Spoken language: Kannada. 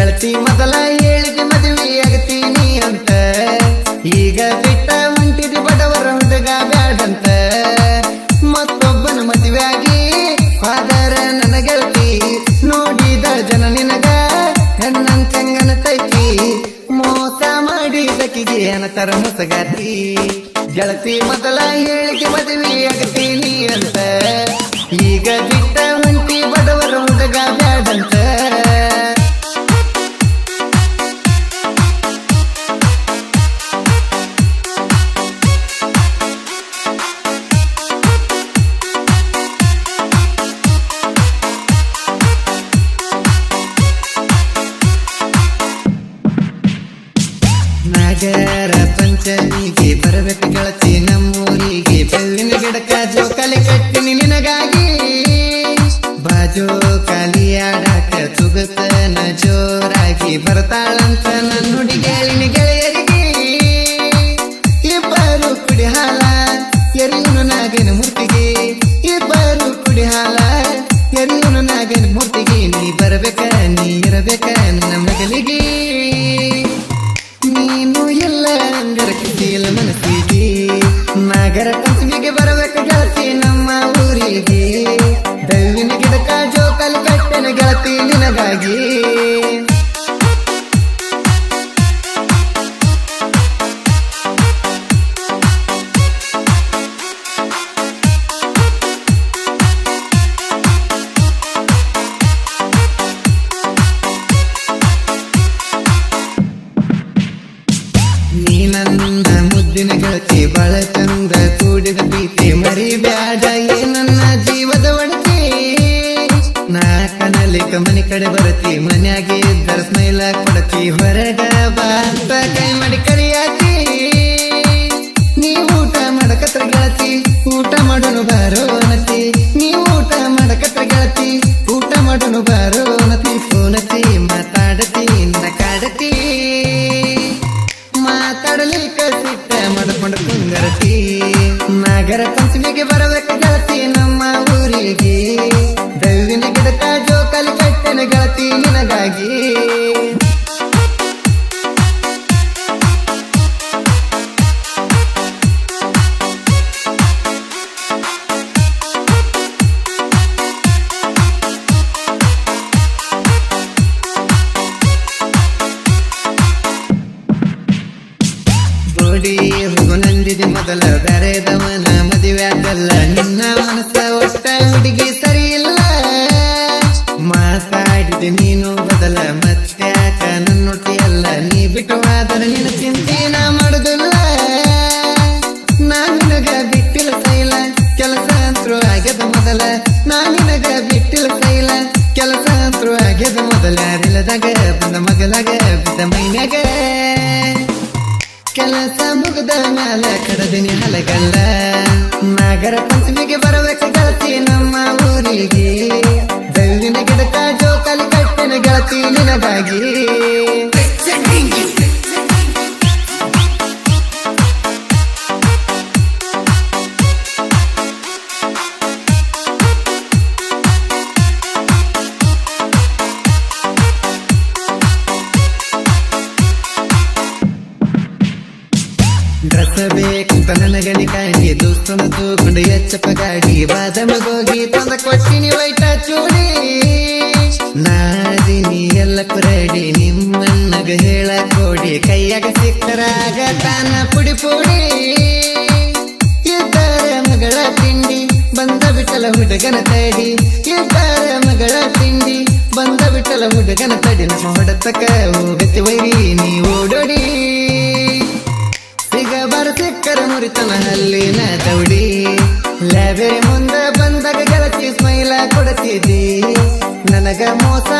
ಗೆಳತಿ ಮೊದಲ ಹೇಳಿದ ಮದುವೆ ಆಗತೀನಿ ಅಂತ, ಈಗ ಬಿಟ್ಟ ಹೊಂಟಿದಿ ಬಡವರ ಹುಡುಗ ಬ್ಯಾಡಂತ. ಮತ್ತೊಬ್ಬನ ಮದುವೆ ಆಗಿ ಫಾದರ ನನ್ನ ಗೆಳತಿ, ನೋಡಿದ ಜನ ನಿನಗ ಹೆಣ್ಣಂಚಂಗನ ತೈತಿ. ಮೋಸ ಮಾಡಿದಕಿಗೆ ಏನತರ ಮೊಸಗಾತಿ, ಗೆಳತಿ ಮೊದಲ ಹೇಳಿಕೆ ಮದುವೆ ಆಗತೀನಿ ಅಂತ, ಈಗ ಬಿಟ್ಟ ಹೊಂಟಿ ಬಡವರ ಹುಡುಗ ಬ್ಯಾಡಂತ. ನಾಗರ ಪಂಚಮಿಗೆ ಬರಬೇಕು ಗೆಳತಿ ನಮ್ಮೂರಿಗೆ, ಬೆಳ್ಳಿನ ಗಿಡಕ ಜೋಕಾಲಿ ಕಟ್ಟಿನಿ ನಿನಗಾಗಿ. ಬಾಜೋ ಕಾಲಿ ಆಡಾಕ ತುಗುತ್ತನ ಜೋರಾಗಿ, ಬರ್ತಾಳಂತ ನನ್ನ ಹುಡುಗೇಳಿನ ಗೆಳೆಯರಿಗೆ. ಇಬ್ಬರು ಕುಡಿ ಹಾಲ ಎರಿಯುನು ನಾಗನ ಮೂರ್ತಿಗೆ, ಇಬ್ಬರು ಕುಡಿ ಹಾಲ ಎರಿಯುನು ನಾಗನ ಮೂರ್ತಿಗೆ. ನೀ ಬರಬೇಕ ನೀ ಇರಬೇಕ ನನ್ನ ಮಗಲಿಗೆ, ನೀನು ಎಲ್ಲ ಅಂಗರ ಕಿಸಿಯಲ್ಲ ಮನಸ್ಸಿಗೆ. ನಾಗರ ಪಂಚಮಿಗೆ ಬರಬೇಕ ಗೆಳತಿ ನಮ್ಮ ಊರಿಗೆ, ದೈವಿನ ಗಿಡಕ ಜೋಕಾಲಿ ಕಟ್ಟೆನ ಗೆಳತಿ ನಿನಗಾಗಿ. ನೀ ನನ್ನ ಮುದ್ದಿನ ಗೆಳತಿ, ಬಾಳ ಚಂದ ಕೂಡಿದ ಪ್ರೀತಿ, ಮರಿಬ್ಯಾಡ ನನ್ನ ಜೀವದ ಒಡತಿ. ನಾ ಕನಲಿಕ ಮನೆ ಕಡೆ ಬರತಿ, ಮನ್ಯಾಗೆ ಇದ್ದರ ಸ್ಮೈಲ ಕೊಡತಿ, ಹೊರಗ ಬಾಂತ ಕೈ ಮಾಡಿ ಕರಿಯಾತಿ. ನೀ ಊಟ ಮಾಡಕತ್ರ ಗೆಳತಿ, ಊಟ ಮಾಡೋನು ಬಾರೋ ನತಿ. ನೀ ಊಟ ಮಾಡಕತ್ರ ಗೆಳತಿ, ಊಟ ಮಾಡೋನು ಬಾರೋ ನತಿ. ಫೋನತಿ ಮಾತಾಡತಿ ನಿನ್ನ ಕಾಡತಿ, ಮಾತಾಡಲಿಕ್ಕ ಸಿಟ್ಟ ಮಾಡ್ಕೊಂಡು ಕುಂಗರತಿ. ನಾಗರ ಪಂಚಮಿಗೆ ಬರಬೇಕು ಗೆಳತಿ ನಮ್ಮ ಊರಿಗೆ, ದೈವಿನ ಗಿಡಕ ಜೋಕಾಲಿ ಕಟ್ಟೆನ ಗೆಳತಿ ನಿನಗಾಗಿ. ಗೋಡಿ ಹೋಗು ನಂದಿದೆ ಮೊದಲ ಬೆರೆದವನ ಮದುವೆ ಆಗಲ್ಲ, ನಿನ್ನ ಮನಸ್ಸ ಒಟ್ಟ ಹುಡುಗಿ ಸರಿ ಇಲ್ಲ. ಮಾತಾಡಿದೆ ನೀನು ಬದಲ ಮತ್ತ್ಯಾಕ ನನ್ನೊಟ್ಟಿಯಲ್ಲ, ನೀ ಬಿಟ್ಟು ಆದರೆ ನಿನ್ನ ಚಿಂತೆ ನಾ ಮಾಡುದಿಲ್ಲ. ನಾ ನಿನಗ ಬಿಟ್ಟಿಲ್ಲ ಸೈಲ, ಕೆಲಸ ಅಂತರೂ ಆಗ್ಯದ ಮೊದಲ. ನಾ ನಿನಗ ಬಿಟ್ಟಿಲ್ಲ ಸೈಲ, ಕೆಲಸ ಅಂತರೂ ಆಗ್ಯದ ಮೊದಲ. ಯಾರಿಲ್ಲದಾಗ ಬಂದ ಮಗಲಾಗ ಬಿದ್ದ ಮೈನ್ಯಾಗ, ಕೆಲಸ ಮುಗ್ದ ಮ್ಯಾಲ ಕಡದಿನಿ ಹಲಗಲ್ಲ. ನಾಗರ ಪಂಚಮಿಗೆ ಬರಬೇಕು ಗೆಳತಿ ನಮ್ಮ ಊರಿಗೆ, ದೈವಿನ ಗಿಡಕ ಜೋಕಾಲಿ ಕಟ್ಟೆನ ಗೆಳತಿ ನಿನಗಾಗಿ. ಡ್ರೆಸ್ ಬೇಕಂತ ನನಗಣಿ ಕಾಣಿ, ದೋಸ್ತನ ತೂಕೊಂಡು ಎಚ್ಚಪ್ಪ ಗಾಡಿ, ಬಾದಮಗೋಗಿ ತಂದ ಕೊಟ್ಟಿನಿ ವೈಟ ಚೂಡಿ. ನಾದಿನಿ ಎಲ್ಲ ಕುರಡಿ ನಿಮ್ಮನ್ನಗ ಹೇಳ ಕೊಡಿ, ಕೈಯಾಗ ಸಿಕ್ಕರಾಗ ತಾನ ಪುಡಿ ಪುಡಿ. ಇದ್ದಾರೆ ಮಗಳ ತಿಂಡಿ ಬಂದ ಬಿಟ್ಟಲ ಹುಡುಗನ ತಡಿ, ಇದ್ದಾರೆ ಮಗಳ ತಿಂಡಿ ಬಂದ ಬಿಟ್ಟಲ ಹುಡುಗನ ತಡಿ. ನಮ್ಮ ಹೊಡೆತಕ್ಕ ಹೋಗತಿ ವೈರಿ ನೀ ಓಡೋಡಿ, ಈಗ ಬರ ಸಿಕ್ಕರ ಮುರಿತನ ಹಲ್ಲಿನ ದೌಡಿ. ಲೈಬ್ರರಿ ಮುಂದೆ ಬಂದಾಗ ಗೆಳತಿ ಸ್ಮೈಲ ಕೊಡತಿದ್ದಿ, ನನಗ ಮೋಸ